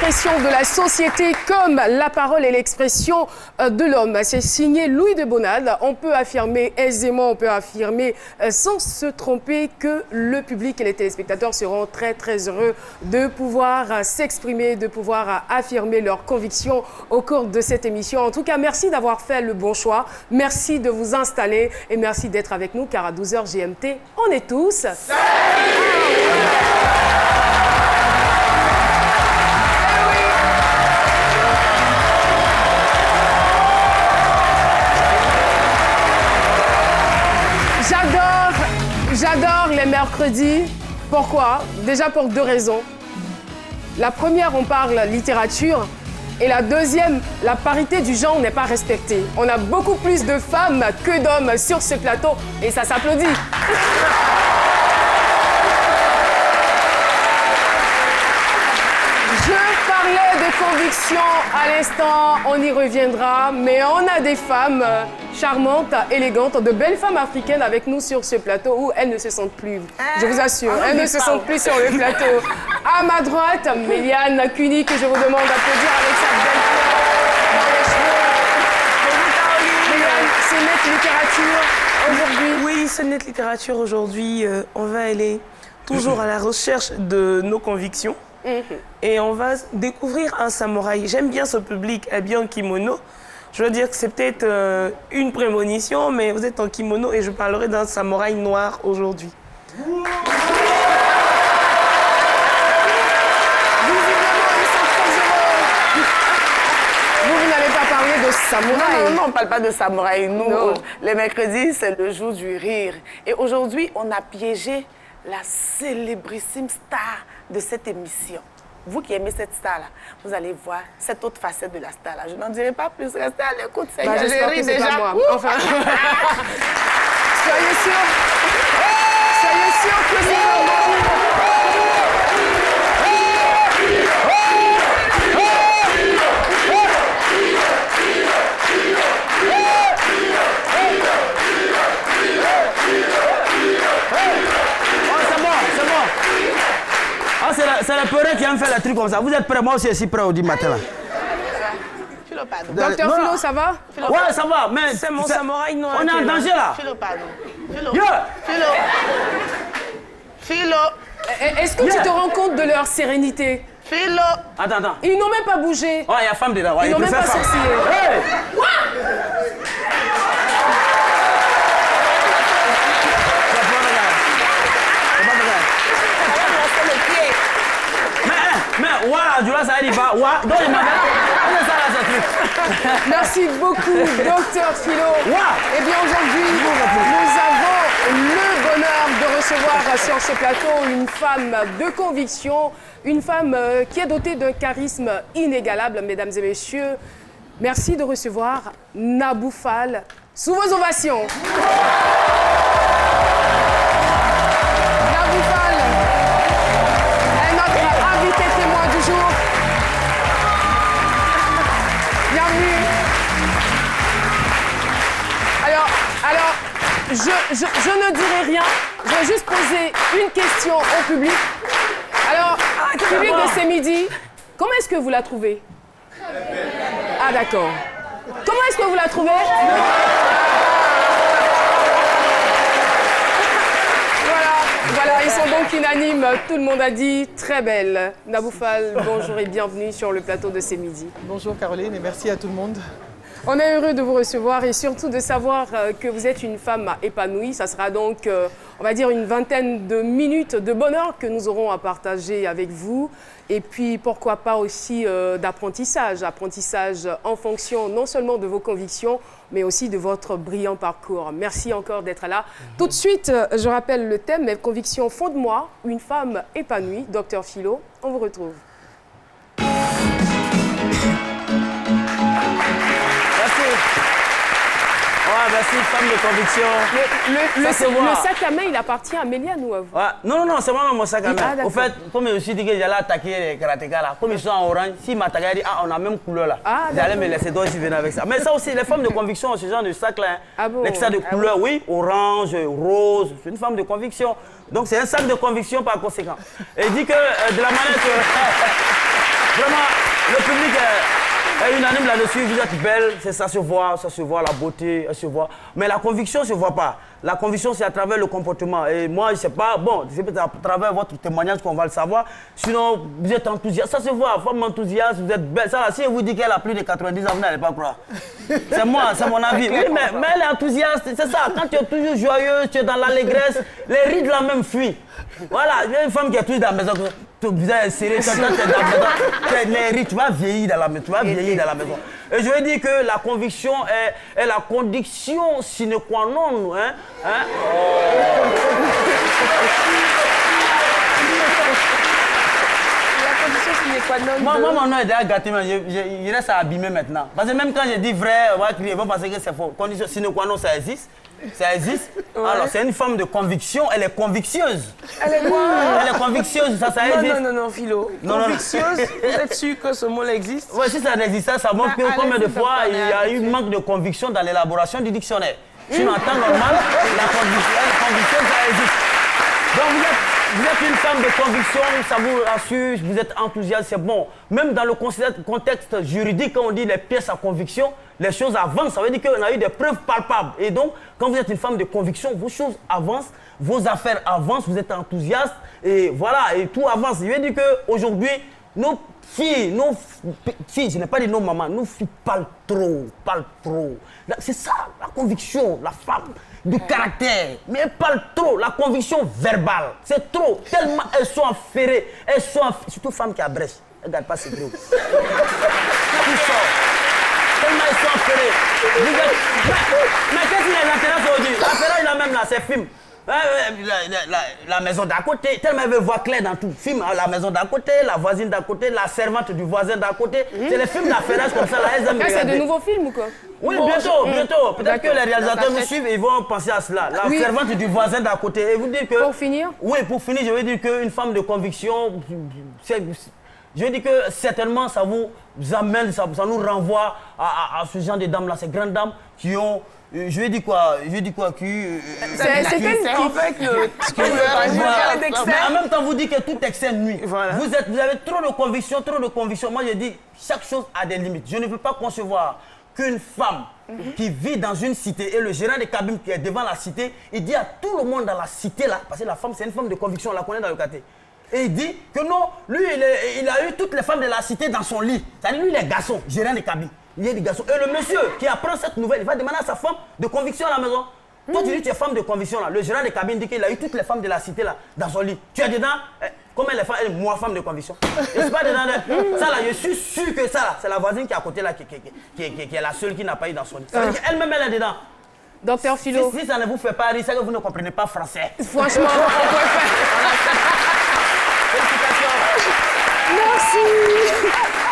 l'expression de la société comme la parole et l'expression de l'homme. C'est signé Louis de Bonald. On peut affirmer aisément, on peut affirmer sans se tromper que le public et les téléspectateurs seront très très heureux de pouvoir s'exprimer, de pouvoir affirmer leurs convictions au cours de cette émission. En tout cas, merci d'avoir fait le bon choix. Merci de vous installer et merci d'être avec nous car à 12h GMT, on est tous... J'adore les mercredis. Pourquoi? Déjà pour deux raisons. La première, on parle littérature. Et la deuxième, la parité du genre n'est pas respectée. On a beaucoup plus de femmes que d'hommes sur ce plateau et ça s'applaudit. Je parlais de conviction à l'instant, on y reviendra, mais on a des femmes charmantes, élégantes, de belles femmes africaines avec nous sur ce plateau où elles ne se sentent plus, je vous assure, elles ne se sentent plus sur le plateau. À ma droite, Méliane Cuny, que je vous demande d'applaudir avec sa belle fleur dans les cheveux. Méliane, c'est Net Littérature aujourd'hui. Oui, c'est Net Littérature aujourd'hui. On va aller toujours à la recherche de nos convictions. Et on va découvrir un samouraï. J'aime bien ce public habillé en kimono. Je veux dire que c'est peut-être une prémonition, mais vous êtes en kimono et je parlerai d'un samouraï noir aujourd'hui. Visiblement, ils sont très heureux. Vous n'allez pas parler de samouraï. Non, on ne parle pas de samouraï. Nous, les mercredis, c'est le jour du rire. Et aujourd'hui, on a piégé la célébrissime star de cette émission. Vous qui aimez cette star-là, vous allez voir cette autre facette de la star-là. Je n'en dirai pas plus, restez à l'écoute. J'espère que c'est pas moi. Enfin, soyez sûrs que c'est moi. C'est la peur qui a fait la truc comme ça. Vous êtes prêts? Moi aussi, je suis prêt au 10 matin là. Philo, pardon. Docteur Philo, ça va? Ouais, ça va, mais C'est mon samouraï noir. on est en danger là. Philo, pardon. Philo. Yeah. Philo. Est-ce que tu te rends compte de leur sérénité? Philo. Attends. Ils n'ont même pas bougé. Oh, il y a femme dedans. Ouais, Ils n'ont même pas femme. sourcillé. Hey. Mais voilà, du là, ça arrive pas. Donc, il m'a Merci beaucoup, Docteur Philo. Eh bien, aujourd'hui, nous avons le bonheur de recevoir sur ce plateau une femme de conviction, une femme qui est dotée d'un charisme inégalable, mesdames et messieurs. Merci de recevoir Nabou Fall sous vos ovations. Nabou Fall est notre invité témoin du jour. Bienvenue. Alors, je ne dirai rien. Je vais juste poser une question au public. Alors, public de ce midi, comment est-ce que vous la trouvez? Ah, d'accord. Comment est-ce que vous la trouvez? Voilà, ils sont donc unanimes. Tout le monde a dit très belle. Nabou Fall, bonjour et bienvenue sur le plateau de Ce Midi. Bonjour Caroline et merci à tout le monde. On est heureux de vous recevoir et surtout de savoir que vous êtes une femme épanouie. Ça sera donc, on va dire, une vingtaine de minutes de bonheur que nous aurons à partager avec vous. Et puis, pourquoi pas aussi d'apprentissage. Apprentissage en fonction non seulement de vos convictions, mais aussi de votre brillant parcours. Merci encore d'être là. Tout de suite, je rappelle le thème, mes convictions font de moi une femme épanouie. Docteur Philo, on vous retrouve. Merci, femme de conviction. Le sac à main, il appartient à Méliane ou à vous? Non, c'est moi mon sac à main. Ah, au fait, comme je me suis dit que j'allais attaquer les karatékas là, comme ils sont en orange, s'ils m'attaquaient, ils disent on a la même couleur là. J'allais me laisser donc ils venaient avec ça. Mais ça aussi, les femmes de conviction ont ce genre de sac là. L'extra de couleur, oui, orange, rose, c'est une femme de conviction. Donc c'est un sac de conviction par conséquent. Et il dit que de la manière que... Vraiment, le public est unanime là-dessus. Vous êtes belle, ça se voit, la beauté, elle se voit. Mais la conviction ne se voit pas. La conviction, c'est à travers le comportement. Et moi, je ne sais pas, bon, c'est peut-être à travers votre témoignage qu'on va le savoir. Sinon, vous êtes enthousiaste. Ça se voit, femme enthousiaste, vous êtes belle. Ça, si elle vous dit qu'elle a plus de 90 ans, vous n'allez pas croire. C'est moi, c'est mon avis. Oui, mais elle est enthousiaste, c'est ça. Quand tu es toujours joyeuse, tu es dans l'allégresse, les rides là même fuient. Voilà, il y a une femme qui est toujours dans la maison. Vous êtes serré, quand tu es dans la maison, les rides, tu vas vieillir dans la maison. Et je veux dire que la conviction est la condition sine qua non. Hein? Moi, mon nom est déjà gâté, mais je reste à abîmer maintenant. Parce que même quand je dis vrai, ils vont penser que c'est faux. Condition sine qua non, ça existe. Ça existe. Ouais. Alors, c'est une femme de conviction, elle est convictieuse. Elle est quoi? Elle est convictieuse, ça existe. Non, Philo. Convictieuse, vous êtes sûr que ce mot-là existe? Oui, si ça n'existe pas, ça montre que combien de fois il y a eu manque de conviction dans l'élaboration du dictionnaire. Sinon, en temps normal, la conviction, ça existe. Donc, vous êtes une femme de conviction, ça vous rassure, vous êtes enthousiaste, c'est bon. Même dans le contexte juridique, quand on dit les pièces à conviction, les choses avancent. Ça veut dire qu'on a eu des preuves palpables. Et donc, quand vous êtes une femme de conviction, vos choses avancent, vos affaires avancent, vous êtes enthousiaste, et voilà, et tout avance. Je veux dire qu'aujourd'hui, nos filles, je n'ai pas dit nos mamans, nos filles parlent trop. C'est ça, la conviction, la femme de caractère. Mais elles parlent trop, la conviction verbale. C'est trop, tellement elles sont affairées. Surtout femmes qui abrègent. Elles ne gardent pas ses gros. Tout sort. Tellement elles sont affairées. Mais qu'est-ce qui les intéresse aujourd'hui? L'affairage là même là, c'est film. La maison d'à côté, tellement elle veut voir clair dans tout. Film, la maison d'à côté, la voisine d'à côté, la servante du voisin d'à côté. C'est les films d'affairage comme ça, là, elles aiment regarder. C'est de nouveaux films ou quoi? Oui, bientôt. Peut-être que les réalisateurs me suivent et ils vont penser à cela. La servante du voisin d'à côté. Et vous dire que... Pour finir? Oui, pour finir, je veux dire qu'une femme de conviction, je veux dire que certainement ça vous amène, ça nous renvoie à ce genre de dames-là, ces grandes dames qui ont... Je vais dire quoi qui... C'est elle qui fait que... En même temps, vous dites que tout excès nuit. Voilà. Vous avez trop de conviction. Moi, je dis, chaque chose a des limites. Je ne veux pas concevoir qu'une femme qui vit dans une cité et le gérant de cabine qui est devant la cité, il dit à tout le monde dans la cité là, parce que la femme, c'est une femme de conviction, on la connaît dans le quartier. Et il dit que non, lui, il a eu toutes les femmes de la cité dans son lit. C'est-à-dire, lui, il est garçon, gérant de cabine. Il y a des garçons. Et le monsieur qui apprend cette nouvelle, il va demander à sa femme de conviction à la maison. Toi, tu dis que tu es femme de conviction là. Le gérant de cabine dit qu'il a eu toutes les femmes de la cité là, dans son lit. Tu es dedans? Combien les femmes? Moi, femme de conviction. Je suis pas dedans. Ça là, je suis sûr que ça là, c'est la voisine qui est à côté là, qui est la seule qui n'a pas eu dans son lit. Ça veut dire qu'elle-même, elle est dedans. Docteur Philo. Si ça ne vous fait pas rire, c'est que vous ne comprenez pas français. Franchement, on peut faire.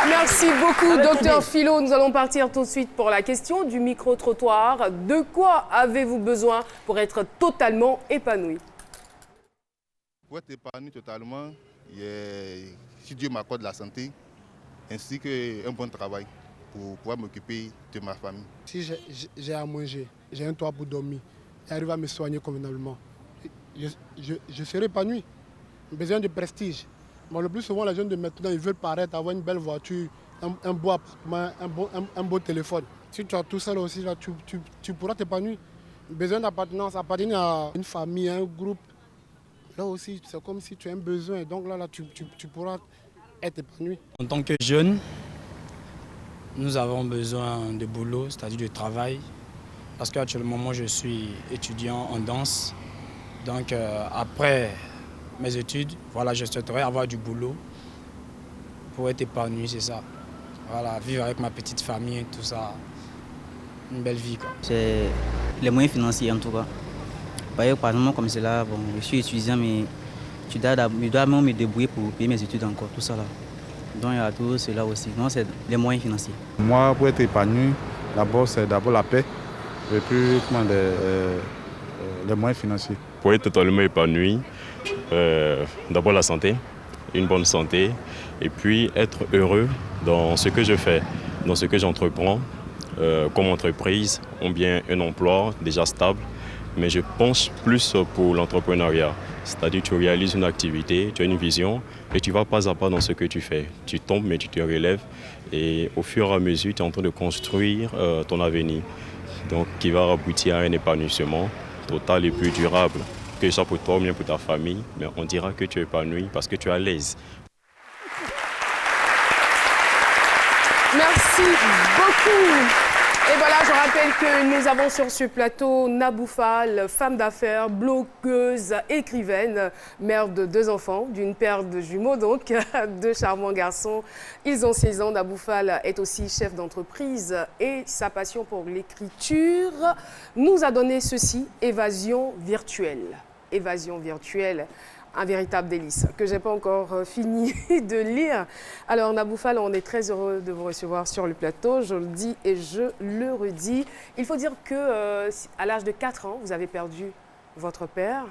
Merci beaucoup, Docteur Philo. Nous allons partir tout de suite pour la question du micro-trottoir. De quoi avez-vous besoin pour être totalement épanoui? Pour être épanoui totalement, si Dieu m'accorde la santé, ainsi qu'un bon travail pour pouvoir m'occuper de ma famille. Si j'ai à manger, j'ai un toit pour dormir et arrive à me soigner convenablement, je serai épanoui. J'ai besoin de prestige. Bon, le plus souvent, les jeunes de maintenant, ils veulent paraître, avoir une belle voiture, un beau appartement, un beau téléphone. Si tu as tout ça aussi, là, tu pourras t'épanouir. Besoin d'appartenance, appartenir à une famille, à un groupe. Là aussi, c'est comme si tu as un besoin. Donc là tu pourras être épanoui. En tant que jeune, nous avons besoin de boulot, c'est-à-dire de travail. Parce qu'actuellement, moi, je suis étudiant en danse. Donc après mes études, voilà, je souhaiterais avoir du boulot pour être épanoui, c'est ça. Voilà, vivre avec ma petite famille, tout ça, une belle vie, quoi. C'est les moyens financiers en tout cas. Par exemple, comme cela, bon, je suis étudiant, mais je dois même me débrouiller pour payer mes études encore, tout ça là. Donc il y a tout cela aussi. Donc c'est les moyens financiers. Moi, pour être épanoui, d'abord c'est d'abord la paix et puis les moyens financiers. Pour être totalement épanoui, d'abord la santé, une bonne santé, et puis être heureux dans ce que je fais, dans ce que j'entreprends, comme entreprise, ou bien un emploi déjà stable, mais je pense plus pour l'entrepreneuriat. C'est-à-dire tu réalises une activité, tu as une vision et tu vas pas à pas dans ce que tu fais. Tu tombes mais tu te relèves et au fur et à mesure tu es en train de construire ton avenir. Donc qui va aboutir à un épanouissement total et plus durable. Que ce soit pour toi ou bien pour ta famille, mais on dira que tu es épanoui parce que tu es à l'aise. Merci beaucoup. Et voilà, je rappelle que nous avons sur ce plateau Nabou Fall, femme d'affaires, blogueuse, écrivaine, mère de 2 enfants, d'une paire de jumeaux donc, 2 charmants garçons. Ils ont 16 ans. Nabou Fall est aussi chef d'entreprise et sa passion pour l'écriture nous a donné ceci, évasion virtuelle. Évasion virtuelle. Un véritable délice que je n'ai pas encore fini de lire. Alors Nabou Fall, on est très heureux de vous recevoir sur le plateau. Je le dis et je le redis. Il faut dire qu'à l'âge de 4 ans, vous avez perdu votre père.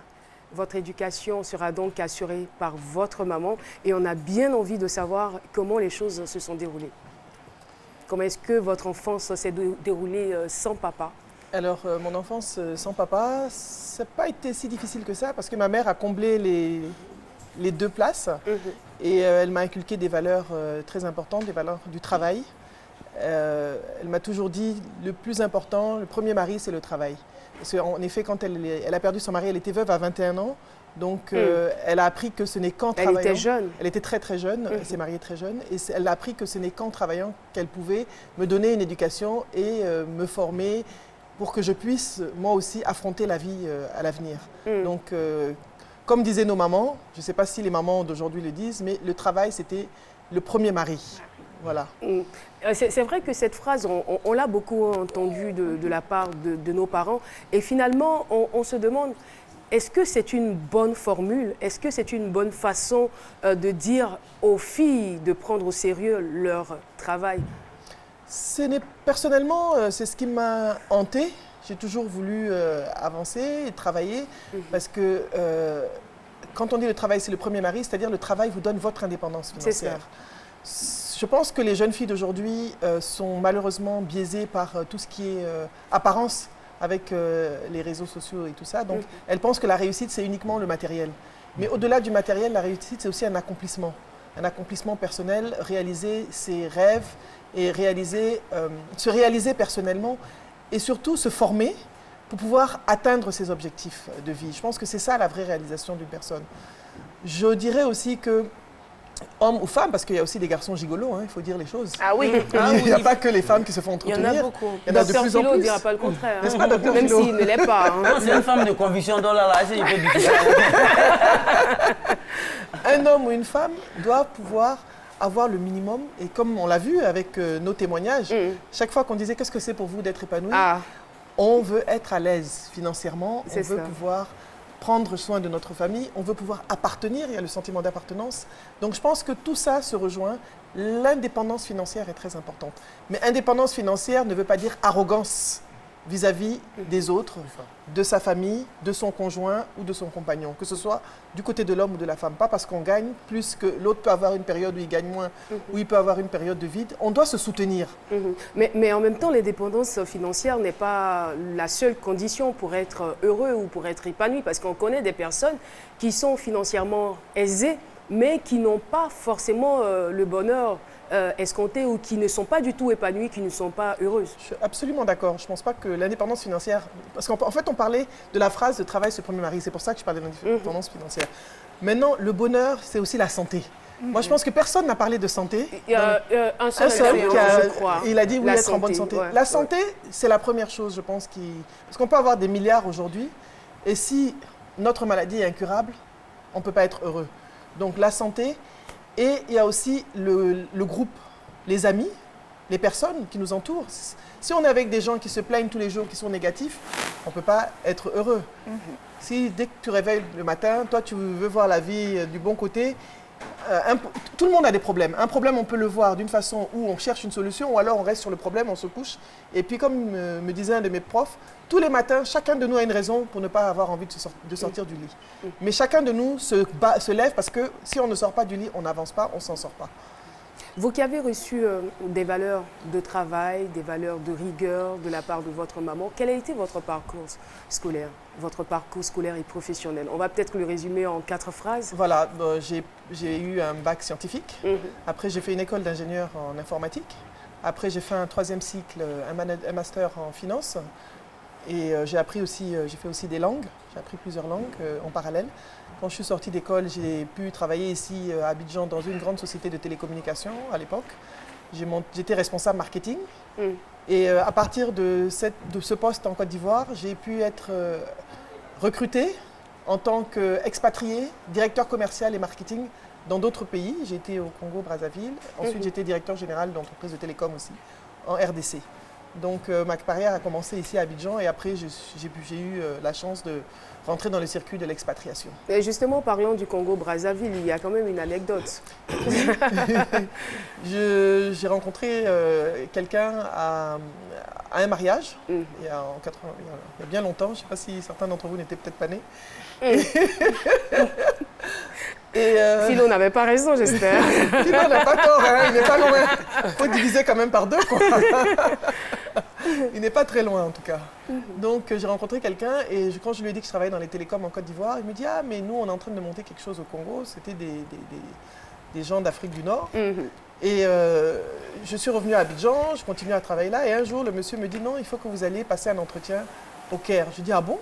Votre éducation sera donc assurée par votre maman. Et on a bien envie de savoir comment les choses se sont déroulées. Comment est-ce que votre enfance s'est déroulée sans papa? Alors, mon enfance sans papa, ça n'a pas été si difficile que ça parce que ma mère a comblé les 2 places et elle m'a inculqué des valeurs très importantes, des valeurs du travail. Elle m'a toujours dit le plus important, le premier mari, c'est le travail. Parce qu'en effet, quand elle a perdu son mari, elle était veuve à 21 ans. Donc, elle a appris que ce n'est qu'en travaillant... Elle était jeune. Elle était très, très jeune. Elle s'est mariée très jeune. Et elle a appris que ce n'est qu'en travaillant qu'elle pouvait me donner une éducation et me former pour que je puisse, moi aussi, affronter la vie à l'avenir. Donc, comme disaient nos mamans, je ne sais pas si les mamans d'aujourd'hui le disent, mais le travail, c'était le premier mari. Voilà. C'est vrai que cette phrase, on l'a beaucoup entendue de la part de nos parents. Et finalement, on se demande, est-ce que c'est une bonne formule? Est-ce que c'est une bonne façon de dire aux filles de prendre au sérieux leur travail? Personnellement, c'est ce qui m'a hantée. J'ai toujours voulu avancer et travailler parce que quand on dit le travail, c'est le premier mari, c'est-à-dire le travail vous donne votre indépendance financière. Je pense que les jeunes filles d'aujourd'hui sont malheureusement biaisées par tout ce qui est apparence avec les réseaux sociaux et tout ça. Donc, elles pensent que la réussite, c'est uniquement le matériel. Mais au-delà du matériel, la réussite, c'est aussi un accomplissement personnel, réaliser ses rêves et se réaliser personnellement et surtout se former pour pouvoir atteindre ses objectifs de vie. Je pense que c'est ça la vraie réalisation d'une personne. Je dirais aussi que hommes ou femmes, parce qu'il y a aussi des garçons gigolos, hein, il faut dire les choses. Ah oui. Il n'y a pas que les femmes qui se font entretenir. Il y en a beaucoup. Il y en a de plus en plus. Ne dira pas le contraire. Hein. Même s'il ne l'est pas. Hein. C'est une femme de conviction dans la c'est un peu difficile. Un homme ou une femme doit pouvoir avoir le minimum. Et comme on l'a vu avec nos témoignages, chaque fois qu'on disait qu'est-ce que c'est pour vous d'être épanoui, on veut être à l'aise financièrement, on veut pouvoir prendre soin de notre famille, on veut pouvoir appartenir, il y a le sentiment d'appartenance. Donc je pense que tout ça se rejoint. L'indépendance financière est très importante. Mais indépendance financière ne veut pas dire arrogance vis-à-vis des autres, de sa famille, de son conjoint ou de son compagnon, que ce soit du côté de l'homme ou de la femme. Pas parce qu'on gagne plus que l'autre peut avoir une période où il gagne moins, où il peut avoir une période de vide. On doit se soutenir. Mais en même temps, l'indépendance financière n'est pas la seule condition pour être heureux ou pour être épanoui, parce qu'on connaît des personnes qui sont financièrement aisées, mais qui n'ont pas forcément le bonheur escompté ou qui ne sont pas du tout épanouies, qui ne sont pas heureuses. Je suis absolument d'accord. Je ne pense pas que l'indépendance financière... Parce qu'en fait, on parlait de la phrase « de travail, c'est le premier mari ». C'est pour ça que je parlais de l'indépendance financière. Maintenant, le bonheur, c'est aussi la santé. Moi, je pense que personne n'a parlé de santé. Il y a un seul je crois. Il a dit oui, être en bonne santé. La santé, c'est la première chose, je pense. Parce qu'on peut avoir des milliards aujourd'hui, et si notre maladie est incurable, on ne peut pas être heureux. Donc, la santé... Et il y a aussi le groupe, les amis, les personnes qui nous entourent. Si on est avec des gens qui se plaignent tous les jours, qui sont négatifs, on ne peut pas être heureux. Si dès que tu réveilles le matin, toi tu veux voir la vie du bon côté, tout le monde a des problèmes. Un problème, on peut le voir d'une façon où on cherche une solution, ou alors on reste sur le problème, on se couche. Et puis comme me disait un de mes profs, tous les matins, chacun de nous a une raison pour ne pas avoir envie de sortir du lit. Mais chacun de nous se lève parce que si on ne sort pas du lit, on n'avance pas, on ne s'en sort pas. Vous qui avez reçu des valeurs de travail, des valeurs de rigueur de la part de votre maman, quel a été votre parcours scolaire et professionnel? On va peut-être le résumer en 4 phrases. Voilà, j'ai eu un bac scientifique. Après, j'ai fait une école d'ingénieur en informatique. Après, j'ai fait un 3e cycle, un master en finance. Et j'ai fait aussi des langues. J'ai appris plusieurs langues en parallèle. Quand je suis sortie d'école, j'ai pu travailler ici à Abidjan dans une grande société de télécommunications à l'époque. J'étais responsable marketing. Et à partir de ce poste en Côte d'Ivoire, j'ai pu être recrutée en tant qu'expatriée, directeur commercial et marketing dans d'autres pays. J'ai été au Congo, Brazzaville. Ensuite, j'étais directeur général d'entreprise de télécom aussi, en RDC. Donc ma carrière a commencé ici à Abidjan et après j'ai eu la chance de rentrer dans le circuit de l'expatriation. Et justement, parlant du Congo-Brazzaville, il y a quand même une anecdote. J'ai rencontré quelqu'un à un mariage, il y a bien longtemps, je ne sais pas si certains d'entre vous n'étaient peut-être pas nés. Philo n'avait pas raison, j'espère. Philo n'a pas tort, hein, il n'est pas loin. Il faut diviser quand même par 2, quoi. Il n'est pas très loin, en tout cas. Donc, j'ai rencontré quelqu'un et quand je lui ai dit que je travaillais dans les télécoms en Côte d'Ivoire, il me dit « Ah, mais nous, on est en train de monter quelque chose au Congo. » C'était des gens d'Afrique du Nord. Et je suis revenue à Abidjan, je continue à travailler là. Et un jour, le monsieur me dit « Non, il faut que vous alliez passer un entretien au Caire. » Je dis « Ah bon ?»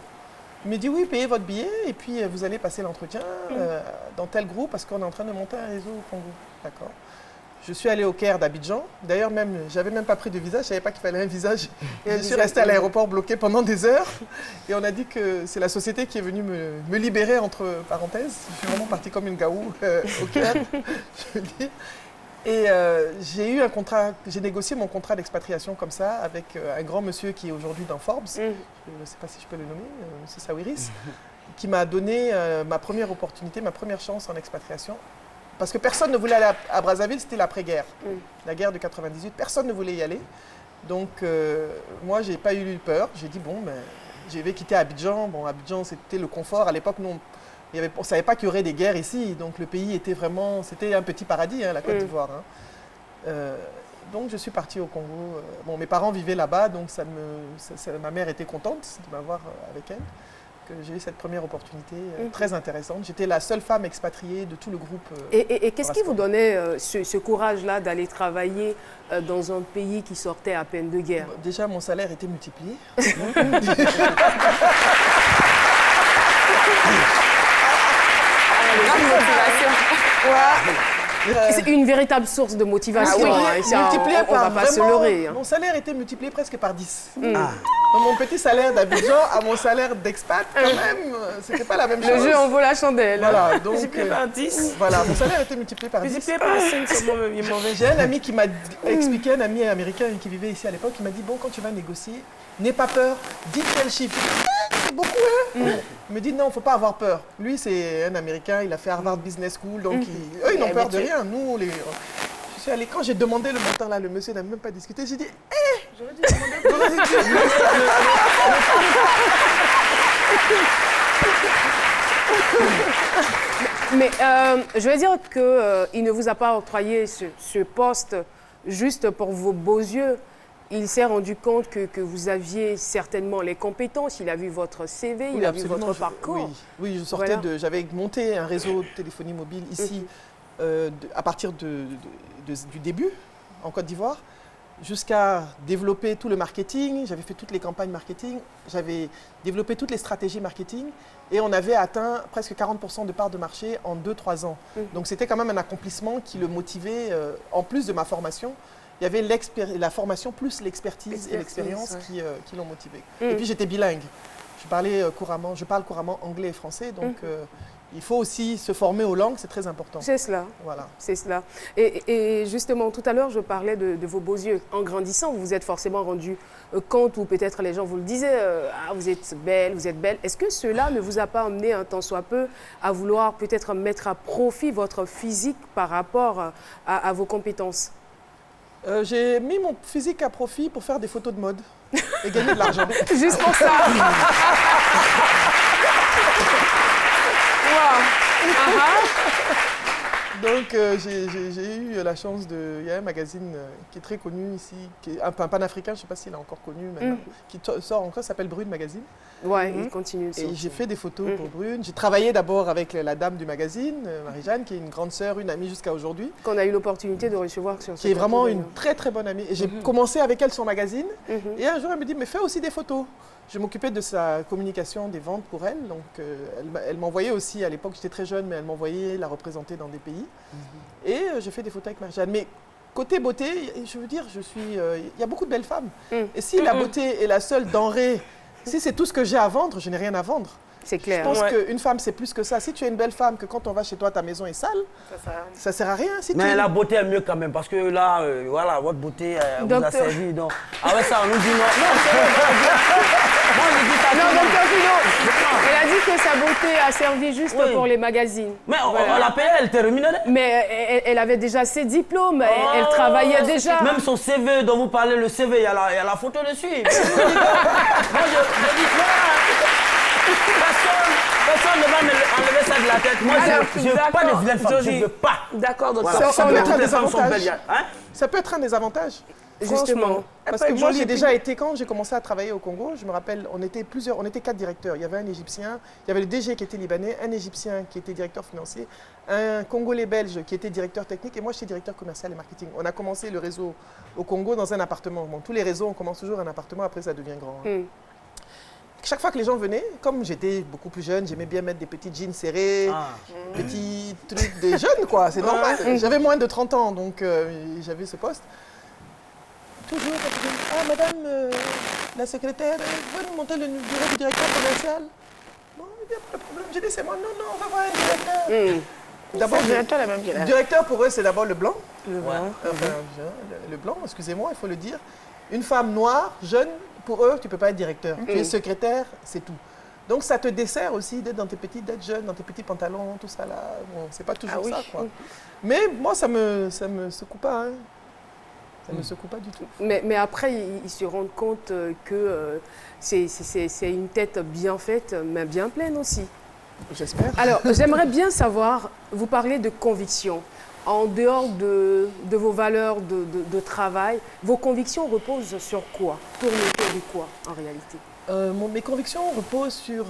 Il me dit « Oui, payez votre billet et puis vous allez passer l'entretien dans tel groupe parce qu'on est en train de monter un réseau au Congo. » D'accord. Je suis allée au Caire d'Abidjan. D'ailleurs, je n'avais même pas pris de visa. Je ne savais pas qu'il fallait un visa. Je suis restée à l'aéroport bloquée pendant des heures. Et on a dit que c'est la société qui est venue me libérer, entre parenthèses. Je suis vraiment partie comme une gaou au Caire, je veux dire. Et j'ai eu un contrat, j'ai négocié mon contrat d'expatriation comme ça avec un grand monsieur qui est aujourd'hui dans Forbes. Je ne sais pas si je peux le nommer, monsieur Sawiris, qui m'a donné ma première opportunité, ma première chance en expatriation. Parce que personne ne voulait aller à Brazzaville, c'était l'après-guerre, la guerre de 98. Personne ne voulait y aller. Donc, moi, je n'ai pas eu peur. J'ai dit, bon, ben, je vais quitter Abidjan. Bon, Abidjan, c'était le confort. À l'époque, on ne savait pas qu'il y aurait des guerres ici. Donc, le pays était vraiment... C'était un petit paradis, hein, la Côte d'Ivoire. Hein. Donc, je suis partie au Congo. Bon, mes parents vivaient là-bas, donc ma mère était contente de m'avoir avec elle. Que j'ai eu cette première opportunité très intéressante. J'étais la seule femme expatriée de tout le groupe. Et qu'est-ce qui vous donnait ce courage-là d'aller travailler dans un pays qui sortait à peine de guerre? Déjà, mon salaire était multiplié. C'est une véritable source de motivation. Multiplié on ne va pas se leurrer. Mon salaire était multiplié presque par 10. Donc, mon petit salaire d'Abidjan à mon salaire d'expat, quand même, c'était pas la même chose. Le jeu en vaut la chandelle. Voilà, donc, multiplié par 10. Voilà, mon salaire était multiplié par 10. Multiplié par 5, c'est mauvais. J'ai un ami qui m'a expliqué, un ami américain qui vivait ici à l'époque, il m'a dit, bon, quand tu vas négocier, n'aie pas peur, dis quel chiffre. C'est beaucoup, hein. Il me dit, non, il ne faut pas avoir peur. Lui, c'est un Américain, il a fait Harvard Business School, donc eux, ils n'ont peur de rien. Nous, je suis allée, quand j'ai demandé le montant là, le monsieur n'a même pas discuté. J'ai dit, j'aurais dû demander. Mais je veux dire qu'il ne vous a pas octroyé ce poste juste pour vos beaux yeux. Il s'est rendu compte que vous aviez certainement les compétences. Il a vu votre CV, il a vu votre parcours. Oui, je sortais j'avais monté un réseau de téléphonie mobile ici à partir du début en Côte d'Ivoire jusqu'à développer tout le marketing. J'avais fait toutes les campagnes marketing, j'avais développé toutes les stratégies marketing et on avait atteint presque 40% de part de marché en 2-3 ans. Donc c'était quand même un accomplissement qui le motivait en plus de ma formation. Il y avait la formation plus l'expertise et l'expérience qui l'ont motivé. Et puis j'étais bilingue. Je parle couramment anglais et français, donc il faut aussi se former aux langues, c'est très important. C'est cela. Voilà. C'est cela. Et justement, tout à l'heure, je parlais de vos beaux yeux. En grandissant, vous vous êtes forcément rendu compte, ou peut-être les gens vous le disaient, vous êtes belle, vous êtes belle. Est-ce que cela ne vous a pas amené un tant soit peu à vouloir peut-être mettre à profit votre physique par rapport à vos compétences? J'ai mis mon physique à profit pour faire des photos de mode et gagner de l'argent. Juste pour ça. Donc, j'ai eu la chance de... Il y a un magazine qui est très connu ici, qui est un panafricain, je ne sais pas s'il est encore connu maintenant, qui sort encore, s'appelle Brune Magazine. Ouais, il continue. Et j'ai fait des photos pour Brune. J'ai travaillé d'abord avec la dame du magazine, Marie-Jeanne, qui est une grande sœur, une amie jusqu'à aujourd'hui. Qu'on a eu l'opportunité de recevoir sur qui est vraiment une très très bonne amie. Et j'ai commencé avec elle son magazine. Et un jour, elle me dit, mais fais aussi des photos. Je m'occupais de sa communication, des ventes pour elle. Donc, elle m'envoyait aussi, à l'époque, j'étais très jeune, mais elle m'envoyait la représenter dans des pays. Et j'ai fait des photos avec Marie-Jeanne. Mais côté beauté, je veux dire, il y a beaucoup de belles femmes. Et si la beauté est la seule denrée, si c'est tout ce que j'ai à vendre, je n'ai rien à vendre. C'est clair. Je pense qu'une femme, c'est plus que ça. Si tu es une belle femme, que quand on va chez toi, ta maison est sale, ça sert à rien. Si mais la beauté est mieux quand même, parce que là, voilà, votre beauté vous a servi. Donc... Ah ouais, ça, on nous dit non. Non, docteur Philo, elle a dit que sa beauté a servi juste pour les magazines. Mais on l'a payée, elle était rémunérée. Mais elle avait déjà ses diplômes, elle travaillait déjà. Même son CV dont vous parlez, le CV, il y a la photo dessus. Moi, je dis, personne ne va enlever ça de la tête. Moi, je ne veux pas de vilaine femme. Je ne veux pas. D'accord, donc voilà. Ça peut être un désavantage. Ça peut être un désavantage. Justement. Parce que moi, j'ai déjà été, quand j'ai commencé à travailler au Congo, je me rappelle, on était 4 directeurs. Il y avait un Égyptien, il y avait le DG qui était libanais, un Égyptien qui était directeur financier, un Congolais belge qui était directeur technique et moi, j'étais directeur commercial et marketing. On a commencé le réseau au Congo dans un appartement. Bon, tous les réseaux, on commence toujours un appartement, après ça devient grand. Chaque fois que les gens venaient, comme j'étais beaucoup plus jeune, j'aimais bien mettre des petits jeans serrés, petits trucs des jeunes, quoi, c'est normal. J'avais moins de 30 ans, donc j'avais ce poste. Toujours, madame, la secrétaire, vous pouvez nous monter le bureau du directeur commercial? Non, il n'y a pas de problème. J'ai dit, c'est moi. Non, on va voir un directeur. D'abord, le directeur, pour eux, c'est d'abord le blanc. Le blanc. Enfin, le blanc, excusez-moi, il faut le dire. Une femme noire, jeune, pour eux, tu ne peux pas être directeur. Tu es secrétaire, c'est tout. Donc, ça te dessert aussi d'être dans tes petites, d'être jeune, dans tes petits pantalons, tout ça là. Bon, c'est pas toujours ça, quoi. Mais moi, ça me secoue pas, hein. Ça ne me secoue pas du tout. Mais après, ils se rendent compte que c'est une tête bien faite, mais bien pleine aussi. J'espère. Alors, j'aimerais bien savoir, vous parlez de conviction. En dehors de vos valeurs de travail, vos convictions reposent sur quoi? Tournent autour de quoi, en réalité? Mes convictions reposent sur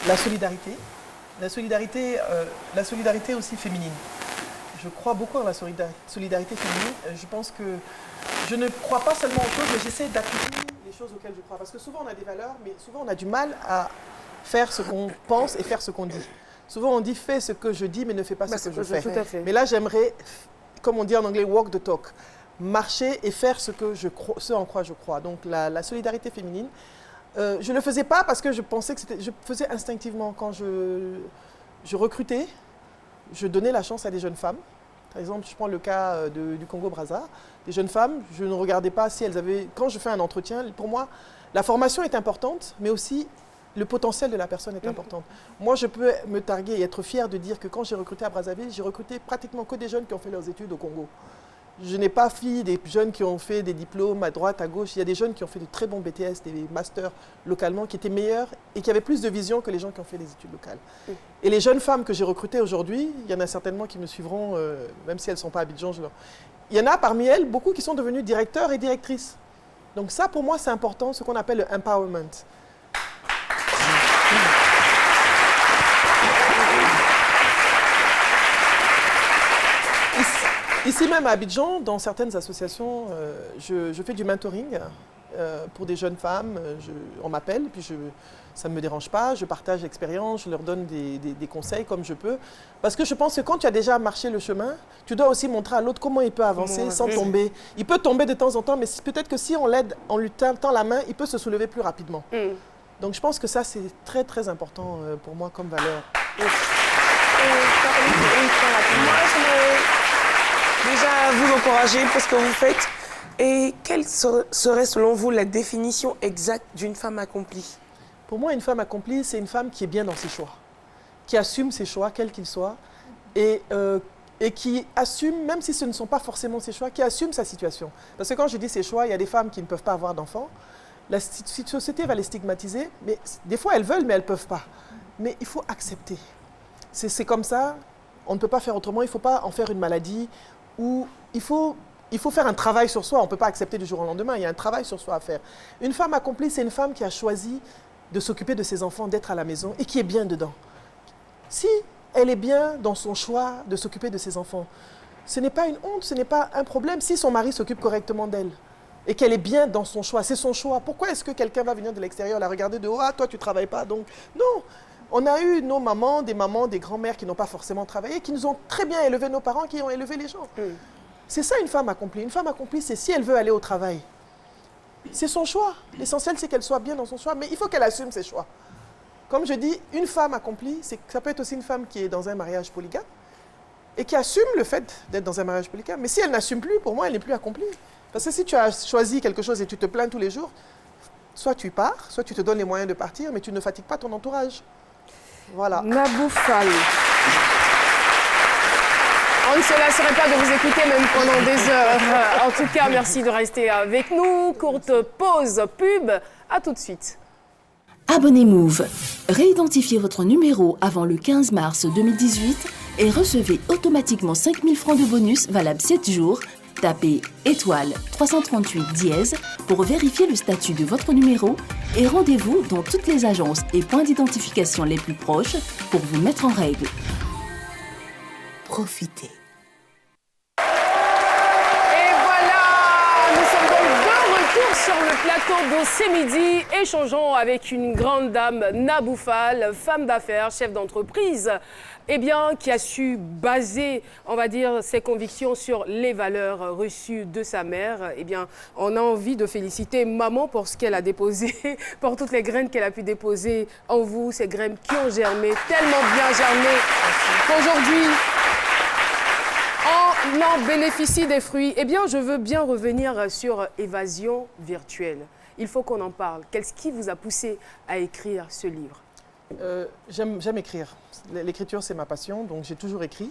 la solidarité. La solidarité aussi féminine. Je crois beaucoup en la solidarité féminine. Je pense que je ne crois pas seulement aux choses, mais j'essaie d'appliquer les choses auxquelles je crois. Parce que souvent, on a des valeurs, mais souvent, on a du mal à faire ce qu'on pense et faire ce qu'on dit. Souvent, on dit « fais ce que je dis, mais ne fais pas ce que je fais ». Tout à fait. Mais là, j'aimerais, comme on dit en anglais, « walk the talk ». Marcher et faire ce en quoi je crois. Donc, la solidarité féminine. Je ne le faisais pas parce que je pensais que c'était... Je faisais instinctivement. Quand je recrutais, je donnais la chance à des jeunes femmes. Par exemple, je prends le cas du Congo-Brazza. Des jeunes femmes, je ne regardais pas si elles avaient... Quand je fais un entretien, pour moi, la formation est importante, mais aussi le potentiel de la personne est important. Moi, je peux me targuer et être fière de dire que quand j'ai recruté à Brazzaville, j'ai recruté pratiquement que des jeunes qui ont fait leurs études au Congo. Je n'ai pas fait des jeunes qui ont fait des diplômes à droite, à gauche. Il y a des jeunes qui ont fait de très bons BTS, des masters localement, qui étaient meilleurs et qui avaient plus de vision que les gens qui ont fait des études locales. Et les jeunes femmes que j'ai recrutées aujourd'hui, il y en a certainement qui me suivront, même si elles ne sont pas à Abidjan. Il y en a parmi elles beaucoup qui sont devenus directeurs et directrices. Donc ça, pour moi, c'est important, ce qu'on appelle le empowerment. Ici même à Abidjan, dans certaines associations, je fais du mentoring pour des jeunes femmes. On m'appelle, puis ça ne me dérange pas, je partage l'expérience, je leur donne des conseils comme je peux. Parce que je pense que quand tu as déjà marché le chemin, tu dois aussi montrer à l'autre comment il peut avancer sans tomber. Il peut tomber de temps en temps, mais peut-être que si on l'aide, on lui tend la main, il peut se soulever plus rapidement. Donc je pense que ça, c'est très très important pour moi comme valeur. Moi, déjà vous encourager pour ce que vous faites. Et quelle serait selon vous la définition exacte d'une femme accomplie? Pour moi, une femme accomplie, c'est une femme qui est bien dans ses choix, qui assume ses choix, quels qu'ils soient, et qui assume, même si ce ne sont pas forcément ses choix, qui assume sa situation. Parce que quand je dis ses choix, il y a des femmes qui ne peuvent pas avoir d'enfants. La société va les stigmatiser, mais des fois elles veulent, mais elles ne peuvent pas. Mais il faut accepter. C'est comme ça. On ne peut pas faire autrement, il ne faut pas en faire une maladie où il faut faire un travail sur soi. On ne peut pas accepter du jour au lendemain, il y a un travail sur soi à faire. Une femme accomplie, c'est une femme qui a choisi de s'occuper de ses enfants, d'être à la maison et qui est bien dedans. Si elle est bien dans son choix de s'occuper de ses enfants, ce n'est pas une honte, ce n'est pas un problème si son mari s'occupe correctement d'elle et qu'elle est bien dans son choix. C'est son choix. Pourquoi est-ce que quelqu'un va venir de l'extérieur la regarder de haut? Ah, toi, tu ne travailles pas, donc... Non. On a eu nos mamans, des grands-mères qui n'ont pas forcément travaillé, qui nous ont très bien élevé, nos parents qui ont élevé les gens. C'est ça une femme accomplie. Une femme accomplie, c'est si elle veut aller au travail. C'est son choix. L'essentiel, c'est qu'elle soit bien dans son choix, mais il faut qu'elle assume ses choix. Comme je dis, une femme accomplie, ça peut être aussi une femme qui est dans un mariage polygame et qui assume le fait d'être dans un mariage polygame. Mais si elle n'assume plus, pour moi, elle n'est plus accomplie. Parce que si tu as choisi quelque chose et tu te plains tous les jours, soit tu pars, soit tu te donnes les moyens de partir, mais tu ne fatigues pas ton entourage. Voilà. Nabou Fall. On ne se lasserait pas de vous écouter même pendant des heures. En tout cas, merci de rester avec nous. Courte pause pub. À tout de suite. Abonnez Move. Réidentifiez votre numéro avant le 15 mars 2018 et recevez automatiquement 5 000 francs de bonus valables 7 jours. Tapez étoile 338 dièse pour vérifier le statut de votre numéro et rendez-vous dans toutes les agences et points d'identification les plus proches pour vous mettre en règle. Profitez. Et voilà, nous sommes donc de retour sur le plateau de C'est Midi. Échangeons avec une grande dame, Nabou Fall, femme d'affaires, chef d'entreprise, qui a su baser, on va dire, ses convictions sur les valeurs reçues de sa mère. On a envie de féliciter maman pour ce qu'elle a déposé, pour toutes les graines qu'elle a pu déposer en vous, ces graines qui ont germé, tellement bien germé, qu'aujourd'hui, on en bénéficie des fruits. Je veux bien revenir sur Évasion virtuelle. Il faut qu'on en parle. Qu'est-ce qui vous a poussé à écrire ce livre? J'aime écrire. L'écriture, c'est ma passion, donc j'ai toujours écrit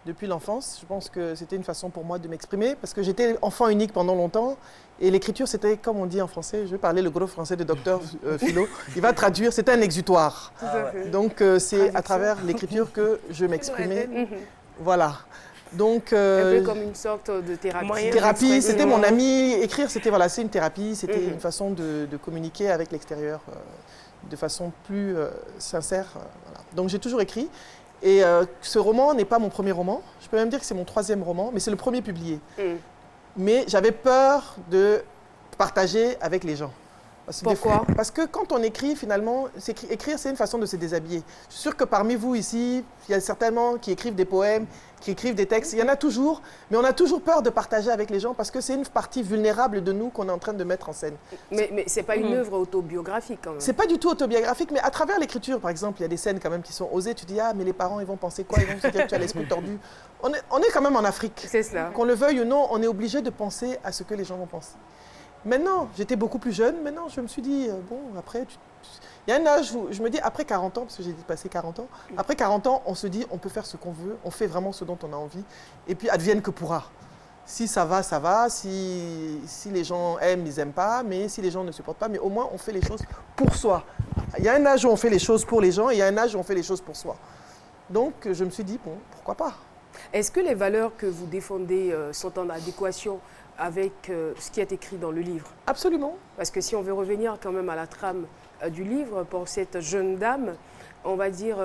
depuis l'enfance. Je pense que c'était une façon pour moi de m'exprimer parce que j'étais enfant unique pendant longtemps et l'écriture, c'était, comme on dit en français, je vais parler le gros français de docteur Philo, il va traduire, c'était un exutoire. Donc c'est à travers l'écriture que je m'exprimais. Voilà. Donc, un peu comme une sorte de thérapie. Thérapie, c'était mon ami. Écrire, c'était c'est une thérapie, c'était une façon de communiquer avec l'extérieur de façon plus sincère. Voilà. Donc j'ai toujours écrit. Et ce roman n'est pas mon premier roman. Je peux même dire que c'est mon 3e roman, mais c'est le premier publié. Mais j'avais peur de partager avec les gens. Pourquoi? Parce que quand on écrit, finalement, écrire, c'est une façon de se déshabiller. Je suis sûr que parmi vous ici, il y a certainement qui écrivent des poèmes, qui écrivent des textes. Il y en a toujours, mais on a toujours peur de partager avec les gens parce que c'est une partie vulnérable de nous qu'on est en train de mettre en scène. Mais ce n'est pas une œuvre autobiographique quand même. Ce n'est pas du tout autobiographique, mais à travers l'écriture, par exemple, il y a des scènes quand même qui sont osées. Tu dis, ah, mais les parents, ils vont penser quoi? Ils vont se dire que tu as l'esprit tordu. On est quand même en Afrique. C'est cela. Qu'on le veuille ou non, on est obligé de penser à ce que les gens vont penser. Maintenant, j'étais beaucoup plus jeune. Maintenant, je me suis dit, bon, après, il y a un âge où je me dis, après 40 ans, parce que j'ai passé 40 ans, après 40 ans, on se dit, on peut faire ce qu'on veut, on fait vraiment ce dont on a envie, et puis advienne que pourra. Si ça va, ça va. Si les gens aiment, ils n'aiment pas, mais si les gens ne supportent pas, mais au moins, on fait les choses pour soi. Il y a un âge où on fait les choses pour les gens, et il y a un âge où on fait les choses pour soi. Donc, je me suis dit, bon, pourquoi pas. Est-ce que les valeurs que vous défendez sont en adéquation avec ce qui est écrit dans le livre? Absolument. Parce que si on veut revenir quand même à la trame du livre, pour cette jeune dame, on va dire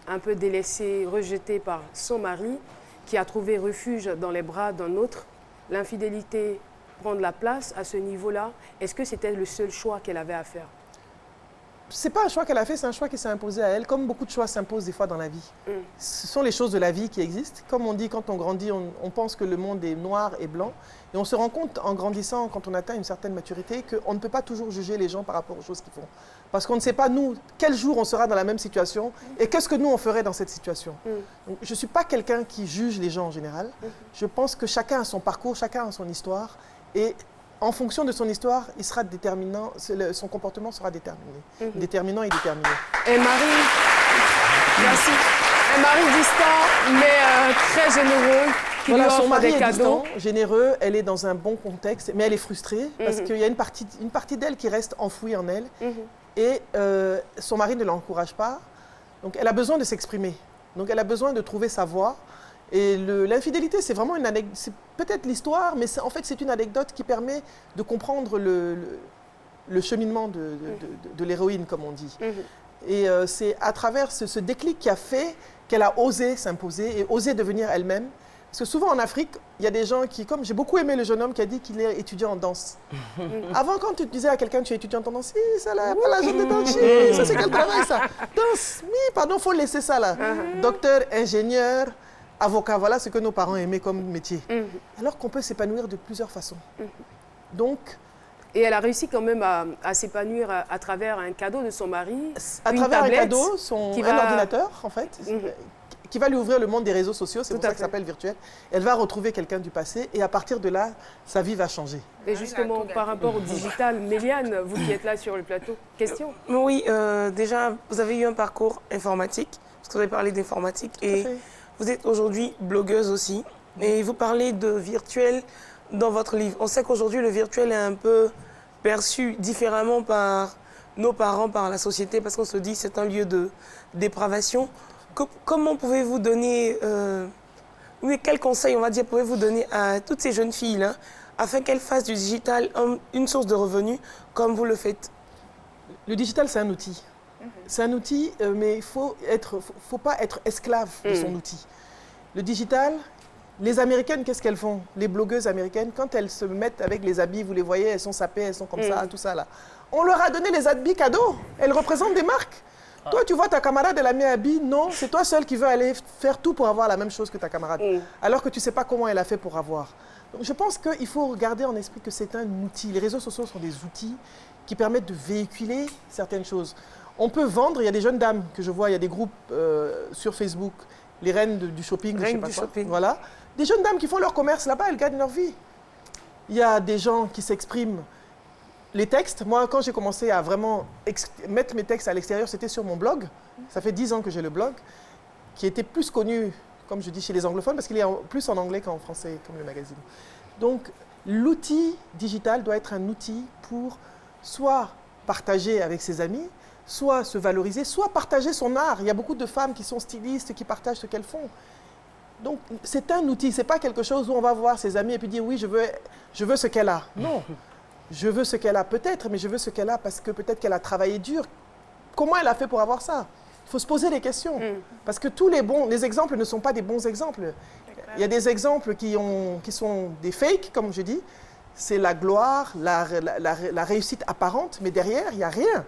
un peu délaissée, rejetée par son mari, qui a trouvé refuge dans les bras d'un autre, l'infidélité prend de la place à ce niveau-là. Est-ce que c'était le seul choix qu'elle avait à faire? Ce n'est pas un choix qu'elle a fait, c'est un choix qui s'est imposé à elle, comme beaucoup de choix s'imposent des fois dans la vie. Ce sont les choses de la vie qui existent. Comme on dit, quand on grandit, on pense que le monde est noir et blanc. Et on se rend compte en grandissant, quand on atteint une certaine maturité, qu'on ne peut pas toujours juger les gens par rapport aux choses qu'ils font. Parce qu'on ne sait pas, nous, quel jour on sera dans la même situation et qu'est-ce que nous, on ferait dans cette situation. Donc, je ne suis pas quelqu'un qui juge les gens en général. Je pense que chacun a son parcours, chacun a son histoire. Et en fonction de son histoire, il sera déterminant, son comportement sera déterminé. Déterminant et déterminé. Et Marie, merci. Un mari distant, mais très généreux, qui lui offre son mari des est cadeaux. Distant, généreux, elle est dans un bon contexte, mais elle est frustrée parce qu'il y a une partie d'elle qui reste enfouie en elle. Et son mari ne l'encourage pas. Donc elle a besoin de s'exprimer. Donc elle a besoin de trouver sa voie. Et l'infidélité, c'est vraiment une anecdote, c'est peut-être l'histoire, mais en fait c'est une anecdote qui permet de comprendre le cheminement de l'héroïne, comme on dit. Et c'est à travers ce déclic qui a fait qu'elle a osé s'imposer et osé devenir elle-même. Parce que souvent en Afrique, il y a des gens qui, comme j'ai beaucoup aimé le jeune homme qui a dit qu'il est étudiant en danse. Avant, quand tu disais à quelqu'un tu es étudiant en danse, si, ça là, pas la journée danse, ça c'est quel travail ça? Danse, oui, pardon, il faut laisser ça là. Docteur, ingénieur, avocat, voilà ce que nos parents aimaient comme métier. Alors qu'on peut s'épanouir de plusieurs façons. Donc, et elle a réussi quand même à s'épanouir à travers un cadeau de son mari. À travers un cadeau, un ordinateur en fait, qui va lui ouvrir le monde des réseaux sociaux, c'est pour ça que ça s'appelle virtuel. Elle va retrouver quelqu'un du passé et à partir de là, sa vie va changer. Et justement, par rapport au digital, Méliane, vous qui êtes là sur le plateau, question? Oui, déjà, vous avez eu un parcours informatique, parce que vous avez parlé d'informatique, et vous êtes aujourd'hui blogueuse aussi, et vous parlez de virtuel dans votre livre. On sait qu'aujourd'hui, le virtuel est un peu perçu différemment par nos parents, par la société, parce qu'on se dit que c'est un lieu de dépravation. Comment pouvez-vous donner, quels conseils, on va dire, pouvez-vous donner à toutes ces jeunes filles là, afin qu'elles fassent du digital une source de revenus comme vous le faites? Le digital, c'est un outil. C'est un outil, mais il faut pas être esclave de son outil. Le digital, les Américaines, qu'est-ce qu'elles font? Les blogueuses américaines, quand elles se mettent avec les habits, vous les voyez, elles sont sapées, elles sont comme ça, tout ça là. On leur a donné les habits cadeaux. Elles représentent des marques. Toi, tu vois ta camarade, elle a mis un habit. Non, c'est toi seul qui veux aller faire tout pour avoir la même chose que ta camarade. Alors que tu ne sais pas comment elle a fait pour avoir. Donc, je pense qu'il faut garder en esprit que c'est un outil. Les réseaux sociaux sont des outils qui permettent de véhiculer certaines choses. On peut vendre, il y a des jeunes dames que je vois, il y a des groupes sur Facebook, les reines du shopping, je sais pas quoi. Voilà. Des jeunes dames qui font leur commerce là-bas, elles gagnent leur vie. Il y a des gens qui s'expriment. Les textes, moi, quand j'ai commencé à vraiment mettre mes textes à l'extérieur, c'était sur mon blog. Ça fait 10 ans que j'ai le blog, qui était plus connu, comme je dis, chez les anglophones, parce qu'il est plus en anglais qu'en français, comme le magazine. Donc, l'outil digital doit être un outil pour soit partager avec ses amis, soit se valoriser, soit partager son art. Il y a beaucoup de femmes qui sont stylistes, qui partagent ce qu'elles font. Donc, c'est un outil, ce n'est pas quelque chose où on va voir ses amis et puis dire « oui, je veux ce qu'elle a ». Non. Je veux ce qu'elle a peut-être, mais je veux ce qu'elle a parce que peut-être qu'elle a travaillé dur. Comment elle a fait pour avoir ça? Il faut se poser des questions. Parce que tous les exemples ne sont pas des bons exemples. Il y a des exemples qui sont des fakes, comme je dis. C'est la gloire, la réussite apparente, mais derrière, il n'y a rien.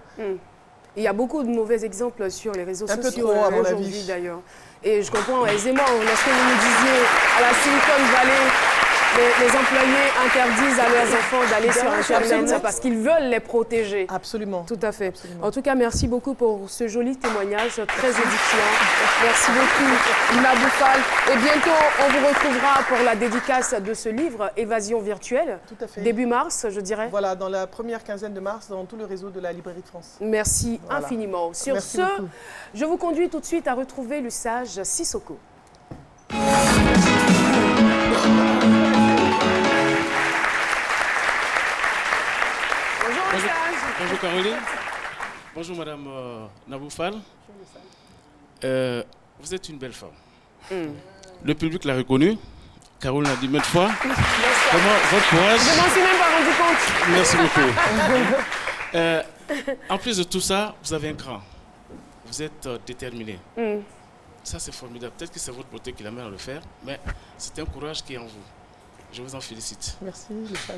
Il y a beaucoup de mauvais exemples sur les réseaux sociaux. Un peu trop, à mon avis. D'ailleurs. Et je comprends aisément, lorsque vous nous disiez à la Silicon Valley, les employés interdisent à leurs enfants d'aller sur Internet parce qu'ils veulent les protéger. Absolument. Tout à fait. Absolument. En tout cas, merci beaucoup pour ce joli témoignage très édifiant. Merci beaucoup, Nabou Fall. Et bientôt, on vous retrouvera pour la dédicace de ce livre, Évasion virtuelle. Tout à fait. Début mars, je dirais. Voilà, dans la première quinzaine de mars, dans tout le réseau de la Librairie de France. Merci infiniment. Sur ce, je vous conduis tout de suite à retrouver le sage Sissoko. Bonjour Caroline. Bonjour Madame Nabou Fall. Vous êtes une belle femme. Le public l'a reconnu. Caroline l'a dit maintes fois. Comment votre courage. Je m'en suis même pas rendu compte. Merci beaucoup. En plus de tout ça, vous avez un cran. Vous êtes déterminé. Ça c'est formidable. Peut-être que c'est votre beauté qui l'amène à le faire, mais c'est un courage qui est en vous. Je vous en félicite. Merci, le sage.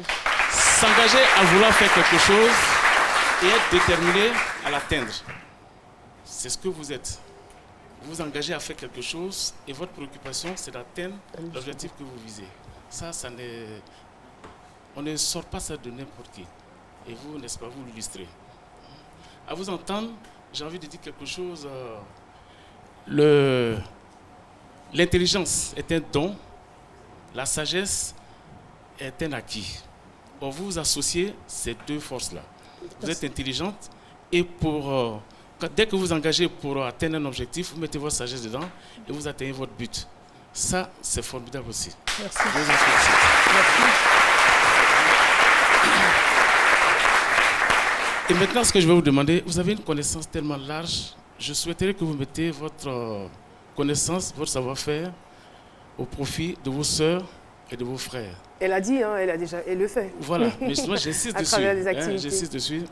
S'engager à vouloir faire quelque chose et être déterminé à l'atteindre. C'est ce que vous êtes. Vous vous engagez à faire quelque chose et votre préoccupation, c'est d'atteindre l'objectif que vous visez. On ne sort pas ça de n'importe qui. Et vous, n'est-ce pas, vous l'illustrez. À vous entendre, j'ai envie de dire quelque chose. L'intelligence est un don, la sagesse est un acquis. Or, vous vous associez ces deux forces-là. Vous êtes intelligente et dès que vous vous engagez pour atteindre un objectif, vous mettez votre sagesse dedans et vous atteignez votre but. Ça, c'est formidable aussi. Merci. Je vous en félicite. Merci. Et maintenant, ce que je vais vous demander, vous avez une connaissance tellement large, je souhaiterais que vous mettiez votre connaissances, votre savoir-faire au profit de vos sœurs et de vos frères. Elle a dit, hein, elle le fait. Voilà, mais moi j'insiste dessus. À travers les activités. J'insiste dessus.